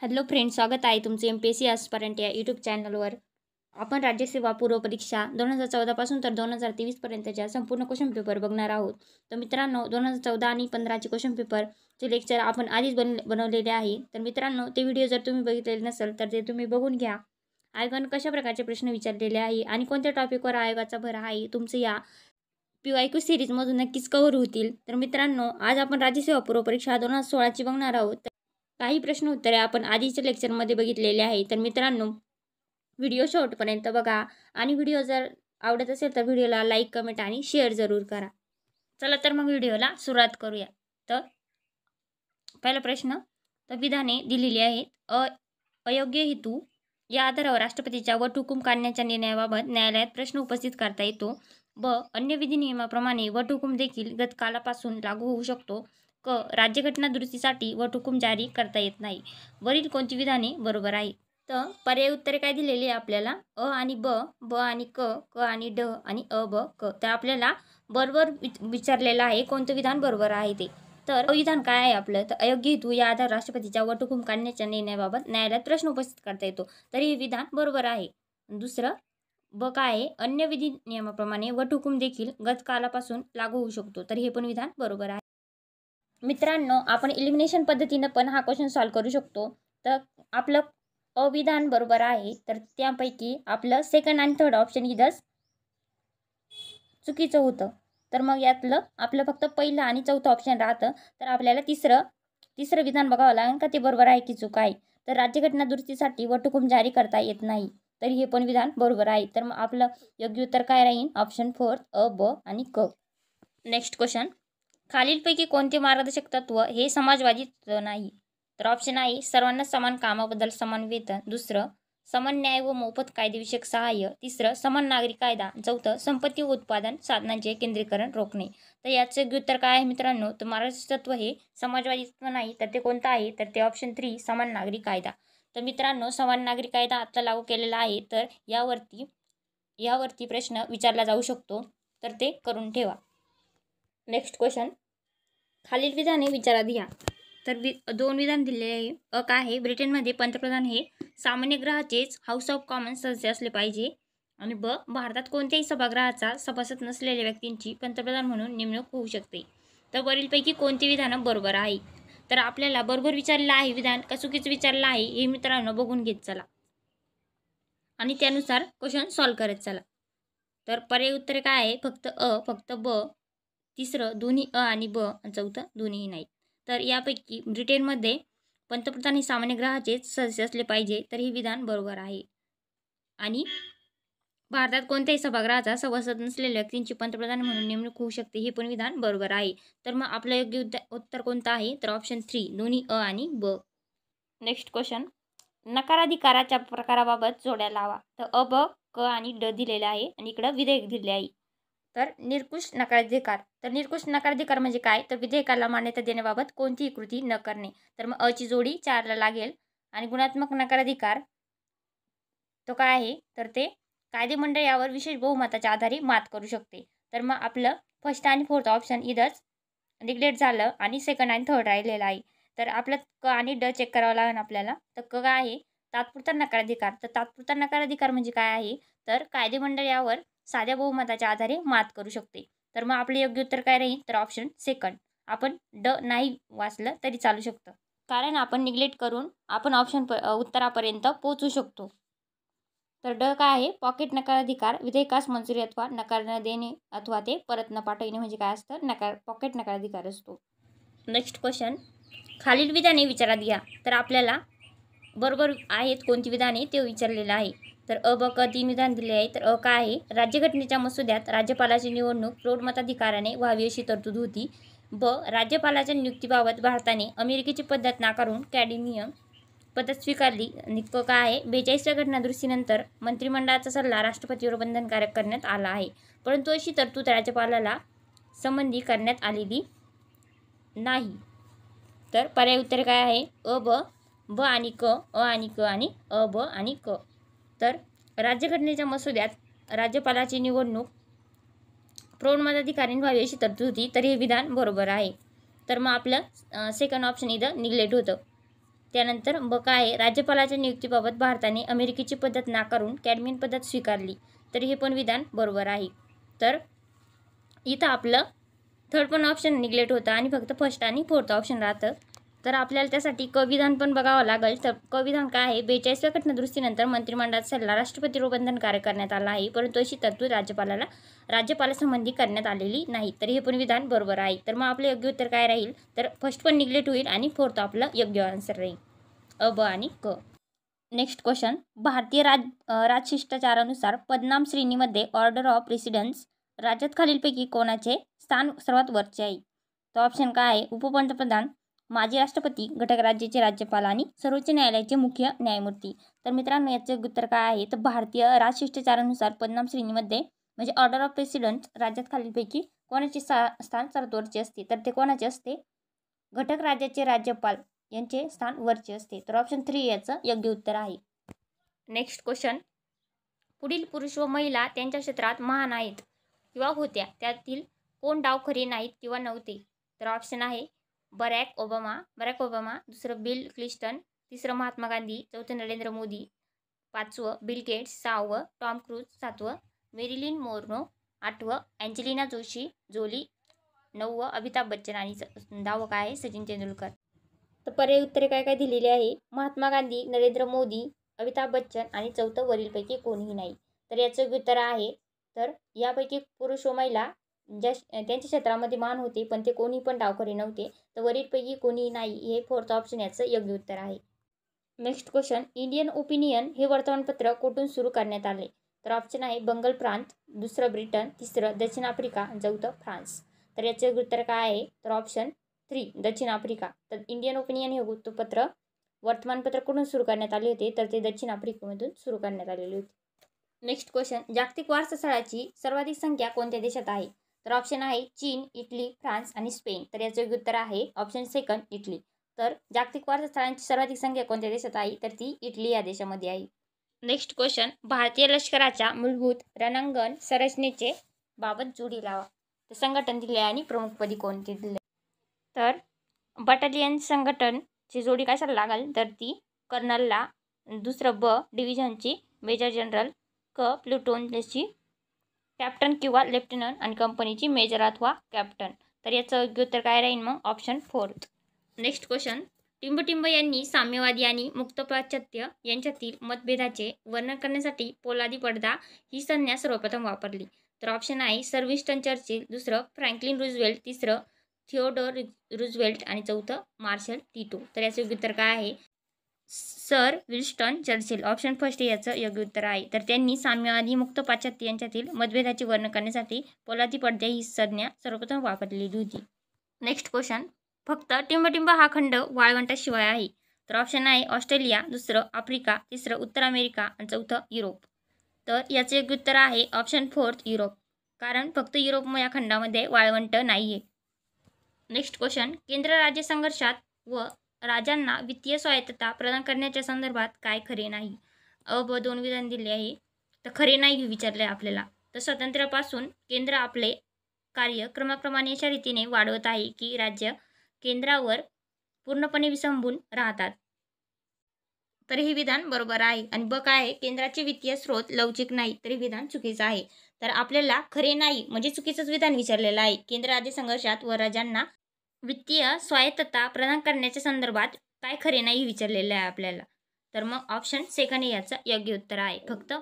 Hello friends, स्वागत आहे तुमचे MPSC आस्पारंट या यूट्यूब चॅनलवर. आपण राज्यसेवा पूर्व परीक्षा 2014 पासून तर 2023 पर्यंतच्या संपूर्ण क्वेश्चन पेपर बघणार आहोत. तर मित्रांनो, 2014 आणि 15चे क्वेश्चन पेपरचे लेक्चर आपण आधीच बनवलेले आहे. तर मित्रांनो, ते व्हिडिओ जर तुम्ही बघितलेले नसेल तर ते तुम्ही बघून घ्या. आयोगाने कशा प्रकारचे प्रश्न विचारलेले आहे आणि कोणत्या टॉपिकवर आयोगाचा भर आहे तुमचे या PYQ सिरीजमधून नक्कीच कव्हर होतील. तर मित्रांनो, आज आपण राज्यसेवा पूर्व परीक्षा 2016ची बघणार आहोत. काही प्रश्न उत्तरे आपण आधीच्या लेक्चरमध्ये बघितलेले आहे. तर मित्रांनो, व्हिडिओ शेवटपर्यंत बघा आणि व्हिडिओ जर आवडत असेल तर व्हिडिओला लाईक, कमेंट आणि शेअर जरूर करा. चला तर मग व्हिडिओला सुरुवात करूया. तर पहिला प्रश्न, तर विधाने दिलेली आहेत. अयोग्य हेतू या आधारावर राष्ट्रपतीच्या वटहुकूम काढण्याच्या निर्णयाबाबत न्यायालयात प्रश्न उपस्थित करता येतो. ब. अन्य विधी नियमाप्रमाणे वटहुकूम देखील गतकालापासून लागू होऊ शकतो. क. राज्यघटना दुरुस्तीसाठी वटहुकूम जारी करता येत नाही. वरील कोणती विधाने बरोबर आहे? तर पर्याय उत्तरे काय दिलेली आहे आपल्याला? अ आणि ब, ब आणि क, क आणि ड आणि अ, ब, क. तर आपल्याला बरोबर विचारलेलं आहे कोणतं विधान बरोबर आहे ते. तर विधान काय आहे आपलं? तर अयोग्य हेतू या आधार राष्ट्रपतीच्या वटहुकूम काढण्याच्या निर्णयाबाबत न्यायालयात प्रश्न उपस्थित करता येतो. तर हे विधान बरोबर आहे. दुसरं ब काय आहे? अन्य विधी नियमाप्रमाणे वटहुकूम देखील गतकालापासून लागू होऊ शकतो. तर हे पण विधान बरोबर आहे. मित्रांनो, आपण एलिमिनेशन पद्धतीनं पण हा क्वेश्चन सॉल्व्ह करू शकतो. तर आपलं अविधान बरोबर आहे. तर त्यापैकी आपलं सेकंड आणि थर्ड ऑप्शन इथंच चुकीचं होतं. तर मग यातलं आपलं फक्त पहिलं आणि चौथं ऑप्शन राहतं. तर आपल्याला तिसरं विधान बघावं लागेल का ते बरोबर आहे की चूक आहे. तर राज्यघटना दुरुस्तीसाठी वटहुकूम जारी करता येत नाही. तर हे पण विधान बरोबर आहे. तर मग आपलं योग्य उत्तर काय राहील? ऑप्शन 4 अ, ब आणि क. नेक्स्ट क्वेश्चन, खालीलपैकी कोणते मार्गदर्शक तत्व हे समाजवादी नाही? तर ऑप्शन आहे सर्वांना समान कामाबद्दल समान वेतन. दुसरं समान न्याय व मोफत कायदेविषयक सहाय्य. तिसरं समान नागरी कायदा. चौथं संपत्ती व उत्पादन साधनांचे केंद्रीकरण रोखणे. तर याचं योग्य उत्तर काय आहे मित्रांनो? तर मार्गदर्शक तत्व हे समाजवादी तत्व नाही. तर ते कोणतं आहे? तर ते ऑप्शन 3 समान नागरी कायदा. तर मित्रांनो, समान नागरी कायदा आता लागू केलेला आहे. तर यावरती प्रश्न विचारला जाऊ शकतो. तर ते करून ठेवा. नेक्स्ट क्वेश्चन, खालील विधाने विचारात घ्या. तर दोन विधान दिलेले आहे. अ काय आहे? ब्रिटनमध्ये पंतप्रधान हे सामान्य ग्रहाचेच हाऊस ऑफ कॉमन्स सदस्य असले पाहिजे. आणि ब. भारतात कोणत्याही सभागृहाचा सभासद नसलेल्या व्यक्तींची पंतप्रधान म्हणून नेमणूक होऊ शकते. तर वरीलपैकी कोणती विधानं बरोबर आहे? तर आपल्याला बरोबर विचारलेलं आहे विधान का चुकीचं विचारलं आहे हे मित्रांनो बघून घेत चला आणि त्यानुसार क्वेश्चन सॉल्व्ह करत चला. तर पर्याय उत्तरे काय आहे? फक्त अ, फक्त ब, तिसरं दोन्ही अ आणि ब, आणि चौथं दोन्हीही नाही. तर यापैकी ब्रिटनमध्ये पंतप्रधान हे सामान्य ग्रहाचे सदस्य असले पाहिजे. तर हे विधान बरोबर आहे. आणि भारतात कोणत्याही सभागृहाचा सभासद नसलेल्या व्यक्तींची पंतप्रधान म्हणून नेमणूक होऊ शकते. हे पण विधान बरोबर आहे. तर मग आपलं योग्य उत्तर कोणतं आहे? तर ऑप्शन 3 दोन्ही अ आणि ब. नेक्स्ट क्वेश्चन, नकाराधिकाराच्या प्रकाराबाबत जोड्या लावा. तर अ, ब, क आणि ड दिलेले आहे आणि इकडं विधेयक दिले आहे. तर निरकुश नकाराधिकार. तर निरकुश नकाराधिकार म्हणजे काय? तर विधेयकाला मान्यता देण्याबाबत कोणतीही कृती न करणे. तर मग अची जोडी 4ला लागेल. आणि गुणात्मक नकाराधिकार तो काय आहे? तर ते कायदेमंडळ यावर विशेष बहुमताच्या आधारे मात करू शकते. तर मग आपलं फर्स्ट आणि फोर्थ ऑप्शन इथंच निग्लेक्ट झालं आणि सेकंड आणि थर्ड राहिलेलं आहे. तर आपलं क आणि ड चेक करावं लागेल आपल्याला. तर क काय आहे? तात्पुरता नकाराधिकार. तर तात्पुरता नकाराधिकार म्हणजे काय आहे? तर कायदेमंडळ यावर साध्या बहुमताच्या आधारे मात करू शकते. तर मग आपले योग्य उत्तर काय राहील? तर ऑप्शन सेकंड. आपण ड नाही वाचलं तरी चालू शकतं. कारण आपण निग्लेक्ट करून आपण ऑप्शन उत्तरापर्यंत पोहोचू शकतो. तर ड काय आहे? पॉकेट नकाराधिकार. विधेयकास मंजुरी अथवा नकार न देणे अथवा ते परत न पाठवणे म्हणजे काय असतं? पॉकेट नकाराधिकार असतो. नेक्स्ट क्वेश्चन, खालील विधाने विचारात घ्या. तर आपल्याला बरोबर आहेत कोणती विधाने ते विचारलेलं आहे. तर अ, ब, क 3 विधान दिले आहे. तर अ काय आहे? राज्यघटनेच्या मसुद्यात राज्यपालाची निवडणूक प्रौढ मताधिकाराने व्हावी अशी तरतूद होती. ब. राज्यपालाच्या नियुक्तीबाबत भारताने अमेरिकेची पद्धत नाकारून कॅडिनियम पद्धत स्वीकारली. आणि क काय आहे? 42व्या घटनादुरुस्तीनंतर मंत्रिमंडळाचा सल्ला राष्ट्रपतीवर बंधनकारक करण्यात आला आहे. परंतु अशी तरतूद राज्यपालाला संबंधी करण्यात आलेली नाही. तर पर्याय उत्तर काय आहे? अ, ब, ब आणि क, अ आणि क आणि अ, ब आणि क. तर राज्यघटनेच्या मसुद्यात राज्यपालाची निवडणूक प्रौढ मताधिकाऱ्यांनी व्हावी अशी तरतूद होती. तर हे विधान बरोबर आहे. तर मग आपलं सेकंड ऑप्शन इथं निग्लेक्ट होतं. त्यानंतर ब काय आहे, राज्यपालाच्या नियुक्तीबाबत भारताने अमेरिकेची पद्धत नाकारून कॅडमियन पद्धत स्वीकारली. तर हे पण विधान बरोबर आहे. तर इथं आपलं थर्ड पण ऑप्शन निग्लेक्ट होतं आणि फक्त फर्स्ट आणि फोर्थ ऑप्शन राहतं. तर आपल्याला त्यासाठी कविधान पण बघावं लागेल. तर कविधान काय आहे, 42व्या घटनादुरुस्तीनंतर मंत्रिमंडळाचा सल्ला राष्ट्रपतीवर बंधनकारक करण्यात आला आहे, परंतु अशी तरतूद राज्यपालासंबंधी करण्यात आलेली नाही. तर हे पण विधान बरोबर आहे. तर मग आपलं योग्य उत्तर काय राहील, तर फर्स्ट पण निग्लेक्ट होईल आणि फोर्थ आपलं योग्य आन्सर राहील, अ, ब आणि क. नेक्स्ट क्वेश्चन, भारतीय राजशिष्टाचारानुसार पद्मनाभ श्रेणीमध्ये ऑर्डर ऑफ प्रेसिडेन्स राज्यात खालीलपैकी कोणाचे स्थान सर्वात वरचे आहे. तो ऑप्शन काय आहे, उपपंतप्रधान, माजी राष्ट्रपती, घटक राज्याचे राज्यपाल आणि सर्वोच्च न्यायालयाचे मुख्य न्यायमूर्ती. तर मित्रांनो याचं उत्तर काय आहे, तर भारतीय राजशिष्टाचारानुसार पद्मनाभ श्रेणीमध्ये म्हणजे ऑर्डर ऑफ प्रेसिडेंट राज्यात खालीलपैकी कोणाचे स्थान सर्वात वरचे असते. तर ते कोणाचे असते, घटक राज्याचे राज्यपाल यांचे स्थान वरचे असते. तर ऑप्शन 3 याचं योग्य उत्तर आहे. नेक्स्ट क्वेश्चन, पुढील पुरुष व महिला त्यांच्या क्षेत्रात महान आहेत किंवा होत्या त्यातील कोण डावखरे नाहीत किंवा नव्हते. तर ऑप्शन आहे बराक ओबामा, दुसरं बिल क्लिंटन, तिसरं महात्मा गांधी, चौथं नरेंद्र मोदी, पाचवं बिल गेट्स, सहावं टॉम क्रूज, सातवं मेरिलिन मोन्रो, आठवं अँजेलिना जोली, नववं अमिताभ बच्चन आणि 10वं काय आहे, सचिन तेंडुलकर. तर पर्याय उत्तरे काय काय दिलेली आहे, महात्मा गांधी, नरेंद्र मोदी, अमिताभ बच्चन आणि चौथं वरीलपैकी कोणीही नाही. तर याचं उत्तर आहे, तर यापैकी पुरुष व महिला त्यांच्या क्षेत्रामध्ये मान होते पण ते कोणी पण डावखरे नव्हते. तर वरीलपैकी कोणीही नाही हे फोर्थ ऑप्शन याचं योग्य उत्तर आहे. नेक्स्ट क्वेश्चन, इंडियन ओपिनियन हे वर्तमानपत्र कुठून सुरू करण्यात आले. तर ऑप्शन आहे बंगाल प्रांत, दुसरं ब्रिटन, तिसरं दक्षिण आफ्रिका, चौथं फ्रान्स. तर याचं उत्तर काय आहे, तर ऑप्शन 3 दक्षिण आफ्रिका. तर इंडियन ओपिनियन हे वृत्तपत्र वर्तमानपत्र कुठून सुरू करण्यात आले होते, तर ते दक्षिण आफ्रिकेमधून सुरू करण्यात आलेले होते. नेक्स्ट क्वेश्चन, जागतिक वारसा स्थळाची सर्वाधिक संख्या कोणत्या देशात आहे. तर ऑप्शन आहे चीन, इटली, फ्रान्स आणि स्पेन. तर याचं योग्य उत्तर आहे ऑप्शन सेकंड इटली. तर जागतिक वारसा स्थळांची सर्वाधिक संख्या कोणत्या देशात आहे, तर ती इटली या देशामध्ये आहे. नेक्स्ट क्वेश्चन, भारतीय लष्कराच्या मूलभूत रणांगण संरचनेचे बाबत जोडी लावा. तर संघटन दिले आणि प्रमुखपदी कोणते दिले. तर बटालियन संघटनची जोडी कशाला लागेल, तर ती कर्नलला, दुसरं ब डिव्हिजनची मेजर जनरल, क प्लुटोनची कॅप्टन किंवा लेफ्टनंट आणि कंपनीची मेजर अथवा कॅप्टन. तर याचं योग्य उत्तर काय राहील मग ऑप्शन 4. नेक्स्ट क्वेश्चन, टिंबटिंब यांनी साम्यवादी आणि मुक्त पाश्चात्य यांच्यातील मतभेदाचे वर्णन करण्यासाठी पोलादी पडदा ही संज्ञा सर्वप्रथम वापरली. तर ऑप्शन आहे सर विन्स्टन चर्चिल, दुसरं फ्रँकलिन रूझवेल्ट, तिसरं थिओडोर रूझवेल्ट आणि चौथं मार्शल टिटो. तर याचं योग्य उत्तर काय आहे, sir Winston Churchill, option first याचं योग्य उत्तर आहे. तर त्यांनी साम्यवादी मुक्त पाश्चात्य यांच्यातील मतभेदाचे वर्णन करण्यासाठी पोलादी पडद्या ही संज्ञा सर्वप्रथम वापरलेली होती. नेक्स्ट क्वेश्चन, फक्त टिंबटिंब हा खंड वाळवंटाशिवाय आहे. तर ऑप्शन आहे ऑस्ट्रेलिया, दुसरं आफ्रिका, तिसरं उत्तर अमेरिका आणि चौथं युरोप. तर याचे योग्य उत्तर आहे ऑप्शन 4 युरोप, कारण फक्त युरोप या खंडामध्ये वाळवंट नाही आहे. नेक्स्ट क्वेश्चन, केंद्र राज्य संघर्षात व राज्यांना वित्तीय स्वायत्तता प्रदान करण्याच्या संदर्भात काय खरे नाही. अ ब 2 विधान दिले आहे. तर खरे नाही विचारले आपल्याला. तर स्वातंत्र्यापासून केंद्र आपले कार्य क्रमाक्रमाने अशा रीतीने वाढवत आहे की राज्य केंद्रावर पूर्णपणे विसंबून राहतात. तर हे विधान बरोबर आहे. आणि ब काय आहे, केंद्राचे वित्तीय स्रोत लवचिक नाही. तर हे विधान चुकीचं आहे. तर आपल्याला खरे नाही म्हणजे चुकीचंच विधान विचारलेलं आहे. केंद्र राज्य संघर्षात व राज्यांना वित्तीय स्वायत्तता प्रदान करण्याच्या संदर्भात काय खरे नाही विचारलेलं आहे आपल्याला. तर मग ऑप्शन सेकंड याचं योग्य उत्तर आहे. फक्त